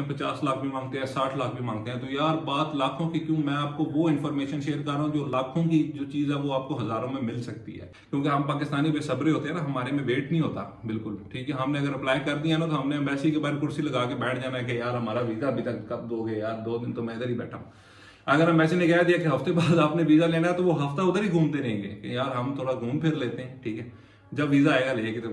50 लाख भी मांगते हैं, 60 लाख भी मांगते हैं। तो यार बात लाखों की क्यों, मैं आपको वो इन्फॉर्मेशन शेयर कर रहा हूँ जो लाखों की जो चीज़ है वो आपको हजारों में मिल सकती है। क्योंकि हम पाकिस्तानी बेसब्रे होते हैं ना, हमारे में वेट नहीं होता बिल्कुल, ठीक है। हमने अगर अप्लाई कर दिया ना तो हमने एम्बेसी के बाहर कुर्सी लगा के बैठ जाना है कि यार हमारा वीजा अभी तक कब दोगे यार, 2 दिन तो मैं इधर ही बैठा हूँ। अगर एम्बेसी ने कह दिया कि हफ्ते बाद आपने वीजा लेना है तो वो हफ्ता उधर ही घूमते रहेंगे कि यार हम थोड़ा घूम फिर लेते हैं, ठीक है। जब वीजा आएगा लेके तो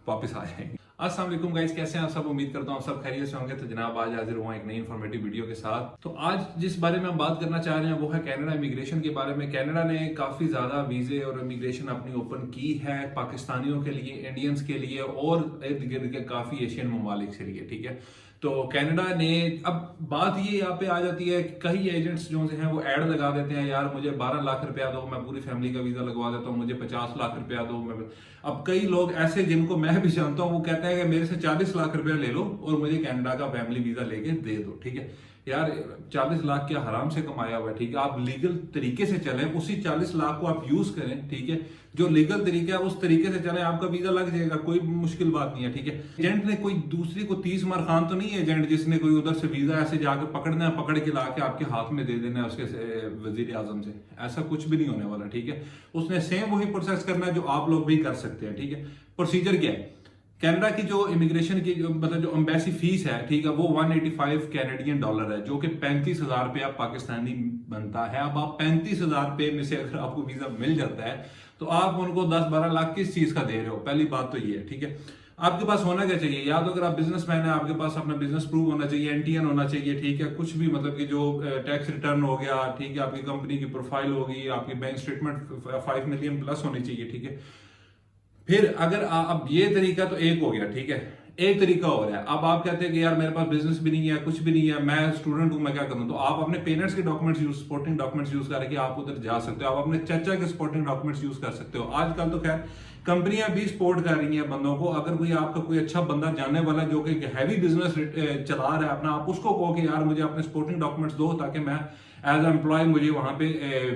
वापस आ जाएंगे। अस्सलाम वालेकुम गाइस, कैसे हैं आप सब? उम्मीद करता हूँ सब खैरियत से होंगे। तो जनाब आज हाजिर हुआ एक नई इन्फॉर्मेटिव वीडियो के साथ। तो आज जिस बारे में हम बात करना चाह रहे हैं वो है कनाडा इमिग्रेशन के बारे में। कनाडा ने काफी ज्यादा वीजे और इमिग्रेशन अपनी ओपन की है पाकिस्तानियों के लिए, इंडियंस के लिए और इर्द गिर्द के काफी एशियन ममालिक के लिए, ठीक है। तो कनाडा ने, अब बात ये यहाँ पे आ जाती है कि कई एजेंट्स जो हैं वो ऐड लगा देते हैं, यार मुझे 12 लाख रुपया दो, मैं पूरी फैमिली का वीजा लगवा देता हूँ, मुझे 50 लाख रुपया दो। मैं अब कई लोग ऐसे जिनको मैं भी जानता हूँ वो कहते हैं कि मेरे से 40 लाख रुपया ले लो और मुझे कनाडा का फैमिली वीजा लेके दे दो, ठीक है। यार 40 लाख क्या हराम से कमाया हुआ है, ठीक है। आप लीगल तरीके से चलें, उसी 40 लाख को आप यूज करें, ठीक है। जो लीगल तरीका है उस तरीके से चले, आपका वीजा लग जाएगा, कोई मुश्किल बात नहीं है, ठीक है। एजेंट ने कोई दूसरी को 30 मार खान तो नहीं है एजेंट जिसने कोई उधर से वीजा ऐसे जाके पकड़ना है, पकड़ के ला के आपके हाथ में दे देना है उसके वजीर आजम से। ऐसा कुछ भी नहीं होने वाला, ठीक है। उसने सेम वही प्रोसेस करना है जो आप लोग भी कर सकते हैं, ठीक है। प्रोसीजर क्या है? कनाडा की जो इमिग्रेशन की मतलब जो एम्बेसी फीस है, ठीक है, वो 185 कैनेडियन डॉलर है, जो कि 35,000 रुपया पाकिस्तानी बनता है। अब आप 35,000 रुपये में से अगर आपको वीजा मिल जाता है तो आप उनको 10-12 लाख किस चीज का दे रहे हो? पहली बात तो ये है, ठीक है। आपके पास होना क्या चाहिए? या तो अगर आप बिजनेसमैन है, आपके पास अपना बिजनेस प्रूव होना चाहिए, एनटीएन होना चाहिए, ठीक है। कुछ भी मतलब कि जो टैक्स रिटर्न हो गया, ठीक है, आपकी कंपनी की प्रोफाइल होगी, आपकी बैंक स्टेटमेंट 5 मिलियन प्लस होनी चाहिए, ठीक है। फिर अगर अब ये तरीका तो एक हो गया, ठीक है। एक तरीका हो रहा है, अब आप कहते हैं कि यार मेरे पास बिजनेस भी नहीं है, कुछ भी नहीं है, मैं स्टूडेंट हूं, मैं क्या करूं? तो आप अपने पेरेंट्स के documents use, supporting documents use करके आप उधर जा सकते हो। आप अपने चाचा के सपोर्टिंग डॉक्यूमेंट्स यूज कर सकते हो। आजकल तो खैर कंपनियां भी सपोर्ट कर रही हैं बंदों को। अगर कोई आपका कोई अच्छा बंदा जानने वाला जो कि हैवी बिजनेस चला रहा है अपना, आप उसको कहो कि यार मुझे अपने सपोर्टिंग डॉक्यूमेंट्स दो ताकि मैं एज एम्प्लॉय मुझे वहां पे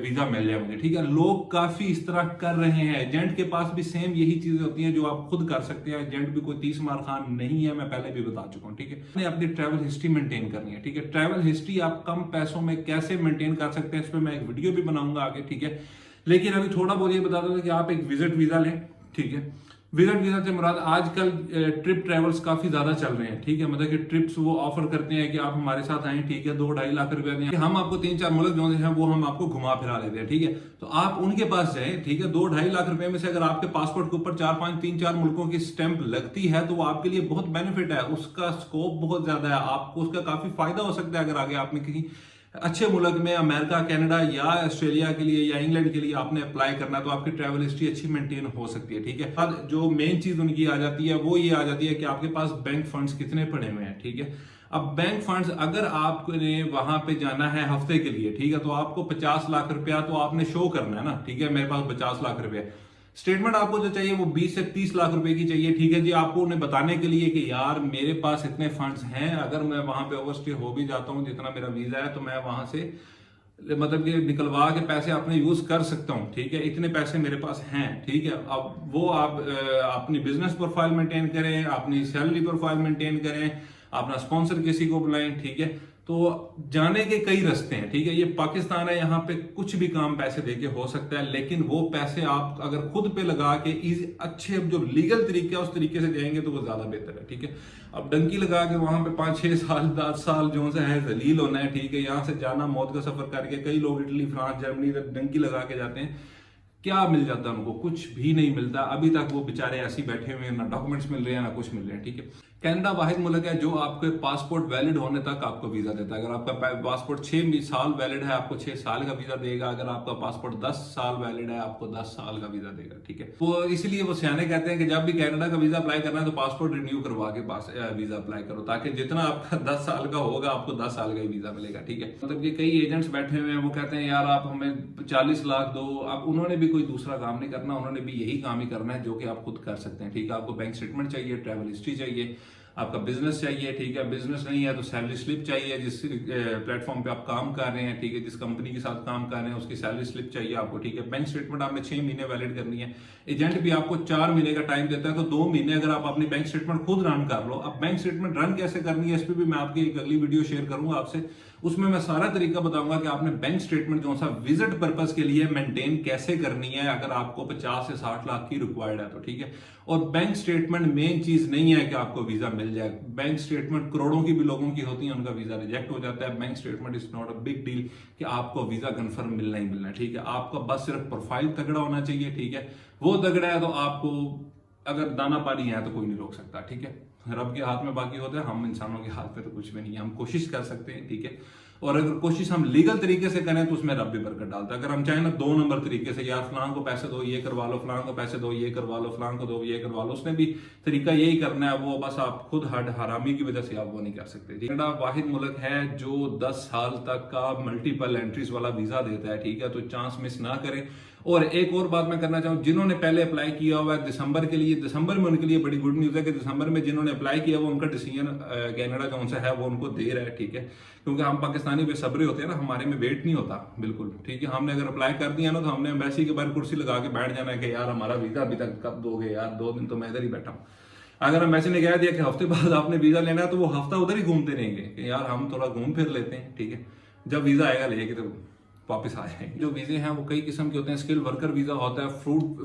वीजा मिल जाए मुझे, ठीक है। लोग काफी इस तरह कर रहे हैं। एजेंट के पास भी सेम यही चीजें होती हैं जो आप खुद कर सकते हैं। एजेंट भी कोई 30 मार खान नहीं है, मैं पहले भी बता चुका हूं, ठीक है। आपने अपनी ट्रैवल हिस्ट्री मेंटेन करनी है, ठीक है। ट्रैवल हिस्ट्री आप कम पैसों में कैसे मेंटेन कर सकते हैं इस पर मैं एक वीडियो भी बनाऊंगा आगे, ठीक है। लेकिन अभी थोड़ा बहुत ये बता दो कि आप एक विजिट वीजा लें, ठीक है। विजिट वीजा से मुराद आजकल ट्रिप ट्रेवल्स काफी ज्यादा चल रहे हैं, ठीक है। मतलब कि ट्रिप्स वो ऑफर करते हैं कि आप हमारे साथ आए, ठीक है, 2-2.5 लाख रुपया दें, हम आपको 3-4 मुल्क जो हैं वो हम आपको घुमा फिरा लेते हैं, ठीक है। तो आप उनके पास जाएं, ठीक है। 2-2.5 लाख रुपए में से अगर आपके पासपोर्ट के ऊपर 4-5 3-4 मुल्कों की स्टैंप लगती है तो वो आपके लिए बहुत बेनिफिट है, उसका स्कोप बहुत ज्यादा है, आपको उसका काफी फायदा हो सकता है। अगर आगे आपने किसी अच्छे मुल्क में अमेरिका, कनाडा या ऑस्ट्रेलिया के लिए या इंग्लैंड के लिए आपने अप्लाई करना तो आपकी ट्रैवल हिस्ट्री अच्छी मेंटेन हो सकती है, ठीक है। अब जो मेन चीज उनकी आ जाती है वो ये आ जाती है कि आपके पास बैंक फंड्स कितने पड़े हुए हैं, ठीक है। अब बैंक फंड्स अगर आपने वहां पे जाना है हफ्ते के लिए, ठीक है, तो आपको 50 लाख रुपया तो आपने शो करना है ना, ठीक है। मेरे पास 50 लाख रुपया स्टेटमेंट आपको जो चाहिए वो 20 से 30 लाख रुपए की चाहिए, ठीक है जी। आपको उन्हें बताने के लिए कि यार मेरे पास इतने फंड्स हैं, अगर मैं वहां पे ओवरस्टे हो भी जाता हूं जितना मेरा वीजा है तो मैं वहां से मतलब कि निकलवा के पैसे अपने यूज कर सकता हूं, ठीक है। इतने पैसे मेरे पास हैं, ठीक है। अब वो आप अपनी बिजनेस प्रोफाइल मेंटेन करें, अपनी सैलरी प्रोफाइल मेंटेन करें, अपना स्पॉन्सर किसी को बुलाएं, ठीक है। तो जाने के कई रास्ते हैं, ठीक है। ये पाकिस्तान है, यहाँ पे कुछ भी काम पैसे देके हो सकता है, लेकिन वो पैसे आप अगर खुद पे लगा के इजी अच्छे जो लीगल तरीके है उस तरीके से जाएंगे तो वो ज्यादा बेहतर है, ठीक है। अब डंकी लगा के वहां पे 5-6 साल 10 साल जो है जलील होना है, ठीक है। यहाँ से जाना मौत का सफर करके, कई लोग इटली, फ्रांस, जर्मनी डंकी लगा के जाते हैं, क्या मिल जाता है उनको? कुछ भी नहीं मिलता। अभी तक वो बेचारे ऐसे ही बैठे हुए हैं, ना डॉक्यूमेंट्स मिल रहे हैं ना कुछ मिल रहे हैं, ठीक है। कनाडा वाहिद मुल्क है जो आपके पासपोर्ट वैलिड होने तक आपको वीजा देता है। अगर आपका पासपोर्ट 6 साल वैलिड है आपको 6 साल का वीजा देगा। अगर आपका पासपोर्ट 10 साल वैलिड है आपको 10 साल का वीजा देगा, ठीक है। वो इसलिए वो सियाने कहते हैं कि जब भी कनाडा का वीजा अप्लाई करना है तो पासपोर्ट रिन्यू करवा के पास वीजा अप्लाई करो, ताकि जितना आपका 10 साल का होगा आपको 10 साल का ही वीजा मिलेगा, ठीक है। मतलब कि कई एजेंट्स बैठे हुए हैं वो कहते हैं यार आप हमें 40 लाख दो। अब उन्होंने भी कोई दूसरा काम नहीं करना, उन्होंने भी यही काम ही करना है जो कि आप खुद कर सकते हैं, ठीक है। आपको बैंक स्टेटमेंट चाहिए, ट्रैवल हिस्ट्री चाहिए, आपका बिजनेस चाहिए, ठीक है, बिजनेस नहीं है तो सैलरी स्लिप चाहिए, जिस प्लेटफॉर्म पे आप काम कर रहे हैं, ठीक है, जिस कंपनी के साथ काम कर रहे हैं उसकी सैलरी स्लिप चाहिए आपको, ठीक है। बैंक स्टेटमेंट आपने 6 महीने वैलिड करनी है। एजेंट भी आपको 4 महीने का टाइम देता है, तो 2 महीने अगर आप अपनी बैंक स्टेटमेंट खुद रन कर लो। अब बैंक स्टेटमेंट रन कैसे करनी है इस पर भी मैं आपकी एक अगली वीडियो शेयर करूंगा आपसे, उसमें मैं सारा तरीका बताऊंगा कि आपने बैंक स्टेटमेंट जो सा विजिट पर्पस के लिए मेंटेन कैसे करनी है अगर आपको 50 से 60 लाख की रिक्वायर्ड है तो, ठीक है। और बैंक स्टेटमेंट मेन चीज नहीं है कि आपको वीजा मिल जाए। बैंक स्टेटमेंट करोड़ों की भी लोगों की होती है, उनका वीजा रिजेक्ट हो जाता है। Bank statement is not a big deal कि आपको वीजा कंफर्म मिलना ही मिलना है, ठीक है। आपका बस सिर्फ प्रोफाइल तगड़ा होना चाहिए, ठीक है। वो तगड़ा है तो आपको अगर दाना पानी है तो कोई नहीं रोक सकता, ठीक है। रब के हाथ में बाकी होता है, हम इंसानों के हाथ में तो कुछ भी नहीं है। हम कोशिश कर सकते हैं, ठीक है। और अगर कोशिश हम लीगल तरीके से करें तो उसमें रब भी बरकत डालता है। अगर हम चाहें ना 2 नंबर तरीके से, यार फलां को पैसे दो ये करवा लो, फलां को पैसे दो ये करवा लो, फलां को दो ये करवा लो, उसने भी तरीका यही करना है, वो बस आप खुद हरामी की वजह से आप वो नहीं कर सकते। कनाडा वाहिद मुल्क है जो 10 साल तक का मल्टीपल एंट्रीज वाला वीजा देता है, ठीक है। तो चांस मिस ना करें। और एक और बात मैं करना चाहूँ, जिन्होंने पहले अप्लाई किया हुआ है दिसंबर के लिए, दिसंबर में उनके लिए बड़ी गुड न्यूज है कि दिसंबर में जिन्होंने अप्लाई किया वो उनका डिसीजन कनाडा कौन सा है वो उनको दे रहा है, ठीक है। क्योंकि हम पाकिस्तानी बेसब्रे होते हैं ना, हमारे में वेट नहीं होता बिल्कुल, ठीक है। हमने अगर अप्लाई कर दिया ना तो हमने एम्बेसी के बाहर कुर्सी लगा के बैठ जाना है कि यार हमारा वीजा अभी तक कब दोगे यार, 2 दिन तो मैं इधर ही बैठा हूँ। अगर एम्बेसी ने कह दिया कि हफ्ते बाद आपने वीजा लेना है तो वो हफ्ता उधर ही घूमते रहेंगे कि यार हम थोड़ा घूम फिर लेते हैं, ठीक है। जब वीजा आएगा लेके तो वापस आ जाएंगे। जो वीजे हैं वो कई किस्म के होते हैं। स्किल वर्कर वीजा होता है,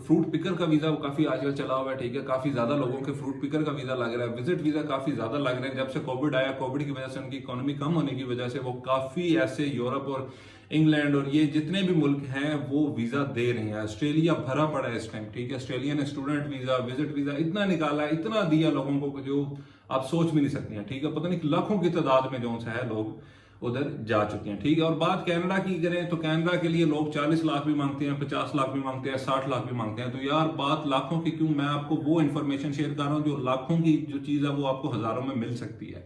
फ्रूट पिकर का वीजा वो काफी आजकल चला हुआ है, ठीक है। काफी ज्यादा लोगों के फ्रूट पिकर का वीजा लग रहा है। विजिट वीजा काफी ज्यादा लग रहे हैं। जब से कोविड आया, कोविड की वजह से उनकी इकोनॉमी कम होने की वजह से वो काफी ऐसे यूरोप और इंग्लैंड और ये जितने भी मुल्क हैं वो वीजा दे रहे हैं। ऑस्ट्रेलिया भरा पड़ा है इस टाइम, ठीक है। ऑस्ट्रेलिया ने स्टूडेंट वीजा, विजिट वीजा इतना निकाला है, इतना दिया लोगों को जो आप सोच भी नहीं सकते हैं, ठीक है। पता नहीं लाखों की तादाद में जो है लोग उधर जा चुके हैं, ठीक है। और बात कनाडा की करें तो कनाडा के लिए लोग 40 लाख भी मांगते हैं, 50 लाख भी मांगते हैं, 60 लाख भी मांगते हैं। तो यार बात लाखों की क्यों, मैं आपको वो इन्फॉर्मेशन शेयर कर रहा हूँ जो लाखों की जो चीज है वो आपको हजारों में मिल सकती है।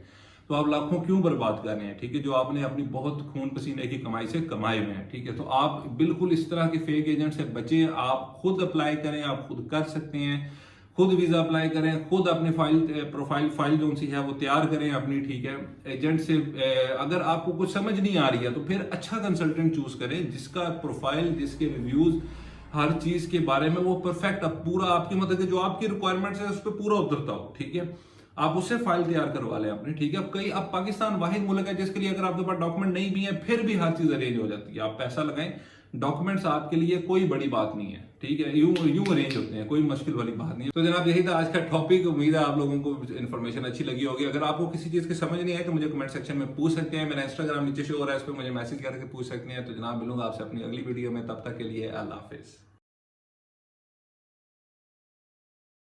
तो आप लाखों क्यों बर्बाद कर रहे हैं, ठीक है, जो आपने अपनी बहुत खून पसीने की कमाई से कमाए हुए हैं, ठीक है। तो आप बिल्कुल इस तरह के फेक एजेंट से बचें। आप खुद अप्लाई करें, आप खुद कर सकते हैं, खुद वीजा अप्लाई करें, खुद अपनी प्रोफाइल फाइल जो सी है वो तैयार करें अपनी, ठीक है। एजेंट से अगर आपको कुछ समझ नहीं आ रही है तो फिर अच्छा कंसल्टेंट चूज करें जिसका प्रोफाइल, जिसके रिव्यूज, हर चीज के बारे में वो परफेक्ट पूरा आपकी मतलब जो आपकी रिक्वायरमेंट्स है उस पर पूरा उतरता हो, ठीक है। आप उससे फाइल तैयार करवा लें अपनी, ठीक है। अब पाकिस्तान वाहिद मुल्क है जिसके लिए अगर आपके पास डॉक्यूमेंट नहीं भी है फिर भी हर चीज अरेंज हो जाती है। आप पैसा लगाएं, डॉक्यूमेंट्स आपके लिए कोई बड़ी बात नहीं है, ठीक है। यूं अरेंज होते हैं, कोई मुश्किल वाली बात नहीं है। तो जनाब यही था आज का टॉपिक। उम्मीद है आप लोगों को इन्फॉर्मेशन अच्छी लगी होगी। अगर आपको किसी चीज की समझ नहीं आए तो मुझे कमेंट सेक्शन में पूछ सकते हैं। मेरा इंस्टाग्राम नीचे शो हो रहा है, इस पर मुझे मैसेज करके पूछ सकते हैं। तो जनाब मिलूंगा आपसे अपनी अगली वीडियो में, तब तक के लिए अल्लाह हाफिज।